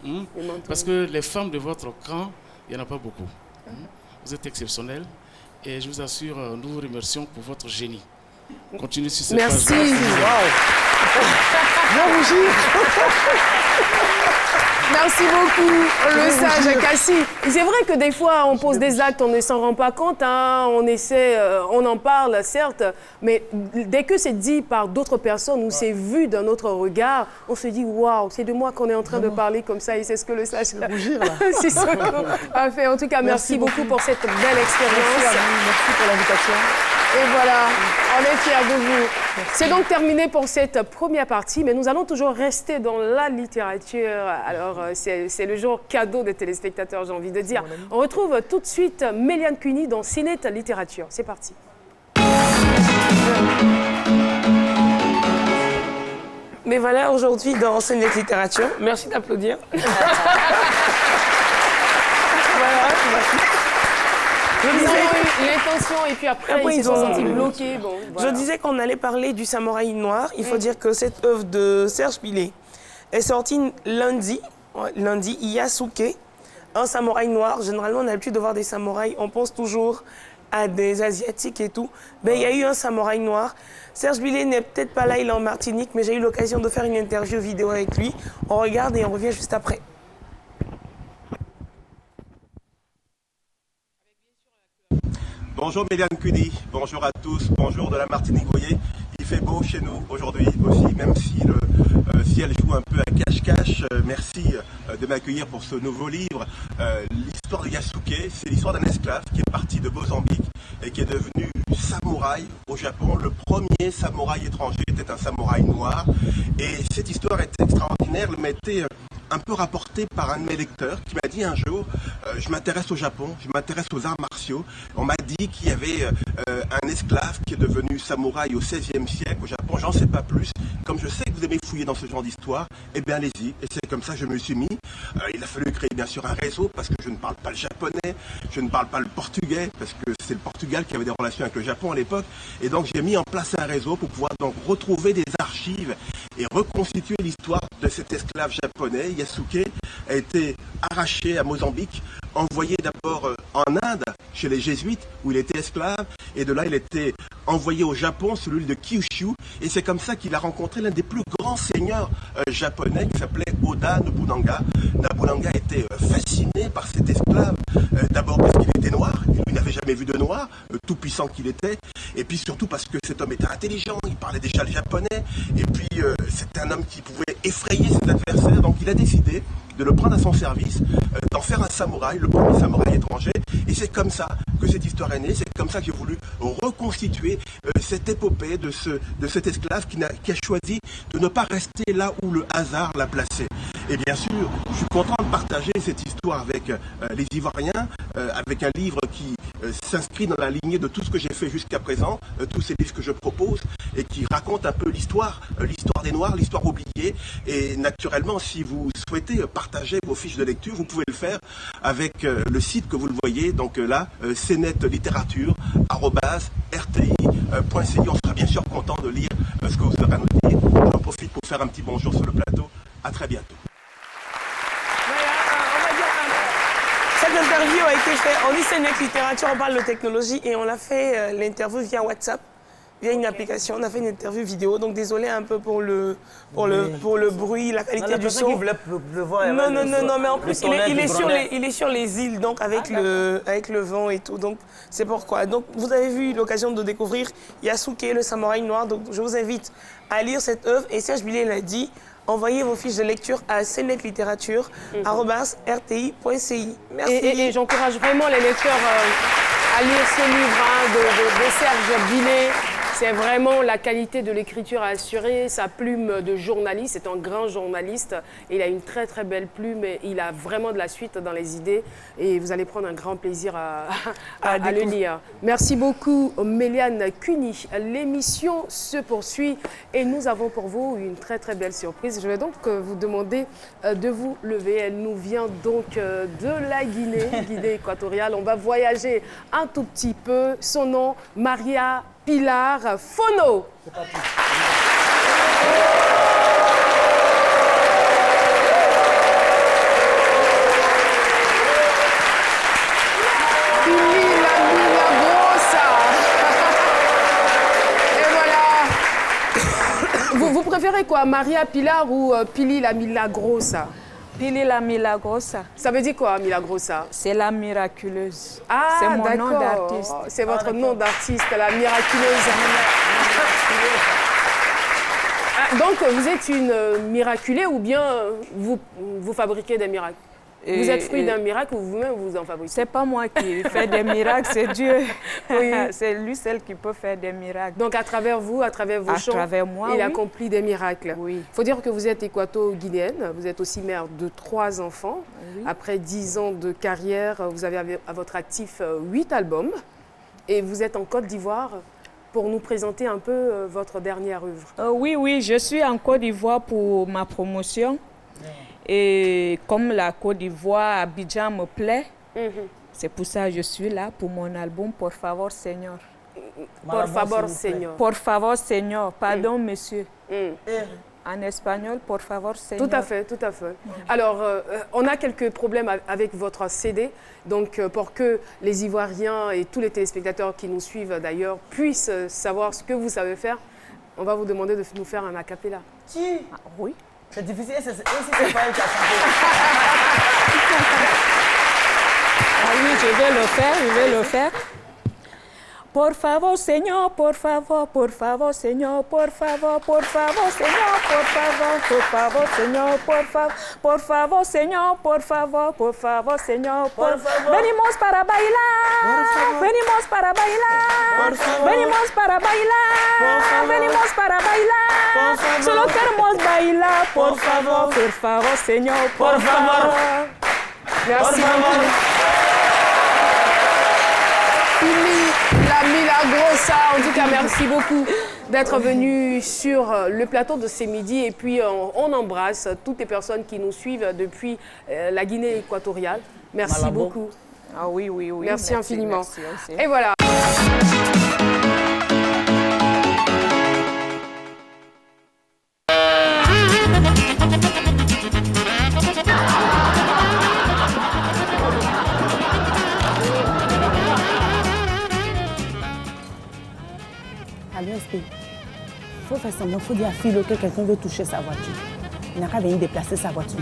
Parce que les femmes de votre camp, il n'y en a pas beaucoup. Vous êtes exceptionnels et je vous assure, nous vous remercions pour votre génie. Continuez sur cette Merci. page. Merci beaucoup, le sage Cassie. C'est vrai que des fois, on pose des actes, on ne s'en rend pas compte, hein, on essaie, on en parle, certes, mais dès que c'est dit par d'autres personnes ou c'est vu d'un autre regard, on se dit, waouh, c'est de moi qu'on est en train de parler comme ça et c'est ce que le sage c'est ce qu'on a fait. En tout cas, merci beaucoup pour cette belle expérience. Merci pour l'invitation. Et voilà, on est fiers de vous. C'est donc terminé pour cette première partie, mais nous allons toujours rester dans la littérature. Alors, c'est le jour cadeau des téléspectateurs, j'ai envie de dire. On retrouve tout de suite Méliane Cuny dans Ciné Littérature. C'est parti. Mais voilà, aujourd'hui, dans Ciné Littérature, merci d'applaudir. L'intention et puis après ils se sont sentis bloqués. Bon, voilà. Je disais qu'on allait parler du Samouraï noir. Il faut dire que cette œuvre de Serge Billet est sortie lundi, Yasuke, un samouraï noir. Généralement, on a l'habitude de voir des samouraïs, on pense toujours à des Asiatiques et tout. Mais il y a eu un samouraï noir. Serge Billet n'est peut-être pas là, il est en Martinique, mais j'ai eu l'occasion de faire une interview vidéo avec lui. On regarde et on revient juste après. Bonjour Méliane Cuny, bonjour à tous, bonjour de la Martinique. Vous voyez, il fait beau chez nous aujourd'hui aussi, même si le ciel joue un peu à cache-cache. Merci de m'accueillir pour ce nouveau livre. L'histoire de Yasuke, c'est l'histoire d'un esclave qui est parti de Mozambique et qui est devenu samouraï au Japon. Le premier samouraï étranger était un samouraï noir. Et cette histoire est extraordinaire, elle m'a été un peu rapportée par un de mes lecteurs qui m'a dit un jour, je m'intéresse au Japon, je m'intéresse aux arts martiaux. On m'a dit qu'il y avait un esclave qui est devenu samouraï au XVIe siècle au Japon, j'en sais pas plus. Comme je sais que vous aimez fouiller dans ce genre d'histoire, eh bien allez-y. Et c'est comme ça que je me suis mis. Il a fallu créer bien sûr un réseau parce que je ne parle pas le japonais, je ne parle pas le portugais parce que c'est le Portugal qui avait des relations avec le Japon à l'époque. Et donc j'ai mis en place un réseau pour pouvoir donc retrouver des archives et reconstituer l'histoire de cet esclave japonais. Yasuke a été arraché à Mozambique, envoyé d'abord en Inde, chez les jésuites, où il était esclave, et de là il était envoyé au Japon, celui de Kyushu, et c'est comme ça qu'il a rencontré l'un des plus grands seigneurs japonais qui s'appelait Oda Nobunaga. Nobunaga était fasciné par cet esclave, d'abord parce qu'il était noir, il lui n'avait jamais vu de noir, tout puissant qu'il était, et puis surtout parce que cet homme était intelligent, il parlait déjà le japonais, et puis c'était un homme qui pouvait effrayer ses adversaires, donc il a décidé de le prendre à son service, d'en faire un samouraï, le premier samouraï étranger. Et c'est comme ça que cette histoire est née, c'est comme ça que j'ai voulu reconstituer cette épopée de cet esclave qui a choisi de ne pas rester là où le hasard l'a placé. Et bien sûr, je suis content de partager cette histoire avec les Ivoiriens, avec un livre qui s'inscrit dans la lignée de tout ce que j'ai fait jusqu'à présent, tous ces livres que je propose, et qui racontent un peu l'histoire des Noirs, l'histoire oubliée. Et naturellement, si vous souhaitez partager vos fiches de lecture, vous pouvez le faire avec le site que vous le voyez, donc là, cnetlittérature@rti.ci. On sera bien sûr content de lire ce que vous aurez à nous dire. J'en profite pour faire un petit bonjour sur le plateau. À très bientôt. Cette interview a été faite, on dit Cnet Littérature, on parle de technologie et on a fait l'interview via WhatsApp, via une application. On a fait une interview vidéo, donc désolé un peu pour le bruit, la qualité du son. Non, mais en plus il est sur les îles, donc avec le vent et tout, donc c'est pourquoi. Donc vous avez eu l'occasion de découvrir Yasuke, le samouraï noir, donc je vous invite à lire cette œuvre et Serge Billet l'a dit. Envoyez vos fiches de lecture à cnetlittérature@rti.ci. Merci. Et j'encourage vraiment les lecteurs à lire ce livre de Serge Billet. C'est vraiment la qualité de l'écriture à assurer, sa plume de journaliste, c'est un grand journaliste. Il a une très très belle plume et il a vraiment de la suite dans les idées et vous allez prendre un grand plaisir à le lire. Merci beaucoup Méliane Cuny. L'émission se poursuit et nous avons pour vous une très très belle surprise. Je vais donc vous demander de vous lever. Elle nous vient donc de la Guinée équatoriale. On va voyager un tout petit peu. Son nom, Maria Pilar Fono. C'est parti. Pili la Milagrosa. Et voilà. Vous préférez quoi, Maria Pilar ou Pili la Milagrosa? Pili la Milagrosa. Ça veut dire quoi, Milagrosa? C'est la miraculeuse. Ah, c'est mon nom d'artiste. C'est votre nom d'artiste, la miraculeuse. Donc, vous êtes une miraculée ou bien vous fabriquez des miracles? Vous êtes fruit d'un miracle ou vous-même vous en fabriquez? C'est pas moi qui fais des miracles, c'est Dieu. Oui. C'est lui seul qui peut faire des miracles. Donc à travers vous, à travers vos chants, il accomplit des miracles. Oui. Il faut dire que vous êtes équato-guinéenne, vous êtes aussi mère de 3 enfants. Oui. Après 10 ans de carrière, vous avez à votre actif 8 albums. Et vous êtes en Côte d'Ivoire pour nous présenter un peu votre dernière œuvre. Oui, je suis en Côte d'Ivoire pour ma promotion. Et comme la Côte d'Ivoire, Abidjan me plaît, c'est pour ça que je suis là pour mon album Por favor, Señor. Por favor, Señor. Por favor, Señor. Pardon, monsieur. En espagnol, por favor, Señor. Tout à fait, tout à fait. Alors, on a quelques problèmes avec votre CD. Donc, pour que les Ivoiriens et tous les téléspectateurs qui nous suivent d'ailleurs puissent savoir ce que vous savez faire, on va vous demander de nous faire un a cappella. Oui. C'est difficile, c'est pas elle qui a chanté. Ah oui, je vais le faire. Por favor, Señor, por favor, Señor, por favor, Señor, por favor, Señor, por favor, Señor, por favor, Señor, venimos para bailar, venimos para bailar, venimos para bailar, venimos para bailar, solo queremos bailar, por favor, Señor, por favor. Merci beaucoup. La Milagrosa, en tout cas, merci beaucoup d'être venu sur le plateau de ces midis. Et puis, on embrasse toutes les personnes qui nous suivent depuis la Guinée équatoriale. Merci beaucoup. Ah oui. Merci infiniment. Merci. Et voilà. Il faut faire semblant, il faut dire à Philo que quelqu'un veut toucher sa voiture. Il n'a qu'à venir déplacer sa voiture.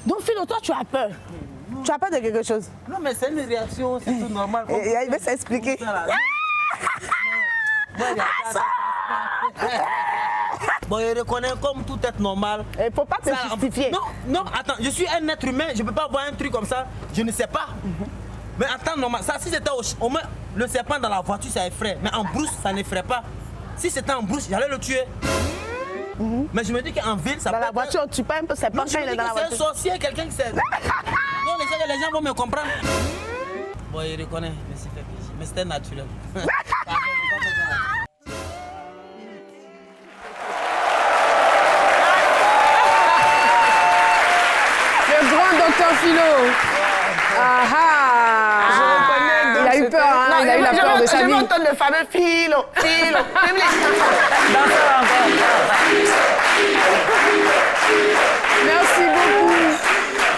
Donc, Philo, toi, tu as peur. Tu as peur de quelque chose? Non, mais c'est une réaction, c'est tout normal. Il va s'expliquer. Bon, je reconnais comme tout être normal. Il ne faut pas te justifier. Non, non, attends, je suis un être humain, je ne peux pas voir un truc comme ça, je ne sais pas. Mais attends, normal, ça, si c'était au moins le serpent dans la voiture, ça effraie. Mais en brousse, ça n'effraie pas. Si c'était en brousse, j'allais le tuer. Mais je me dis qu'en ville, ça dans la voiture, tu peux un peu serpent quand il est dans la voiture. C'est un sorcier, quelqu'un qui sait. Non, les gens vont me comprendre. Bon, il reconnaît, mais c'est fait plaisir. Mais c'était naturel. Le grand docteur Philo. Ah ah. Je reconnais. Il a eu peur, hein? Il a eu la peur de sa vie. Je vais entendre le fameux Philo. Merci beaucoup.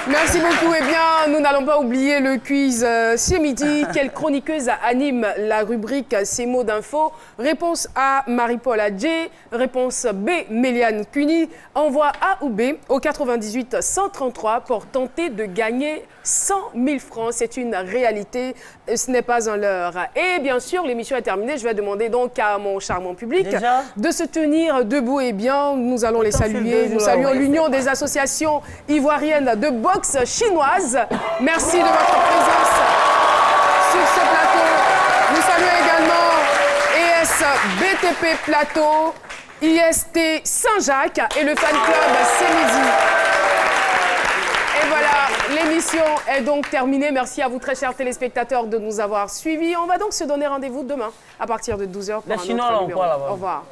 Merci beaucoup. Eh bien, nous n'allons pas oublier le quiz ce midi. Quelle chroniqueuse anime la rubrique Ces mots d'info? Réponse A, Marie-Paul Adjé. Réponse B, Méliane Cuny. Envoi A ou B au 98 133 pour tenter de gagner 100 000 francs. C'est une réalité, ce n'est pas un leurre. Et bien sûr, l'émission est terminée. Je vais demander donc à mon charmant public de se tenir debout. Et bien, nous allons les saluer. Nous saluons l'Union des associations ivoiriennes de boxe chinoise. Merci de votre présence sur ce plateau. Nous saluons également ES BTP Plateau, IST Saint-Jacques et le fan club C'est-Midi. Et voilà, l'émission est donc terminée. Merci à vous, très chers téléspectateurs, de nous avoir suivis. On va donc se donner rendez-vous demain à partir de 12h pour un autre numéro. Au revoir.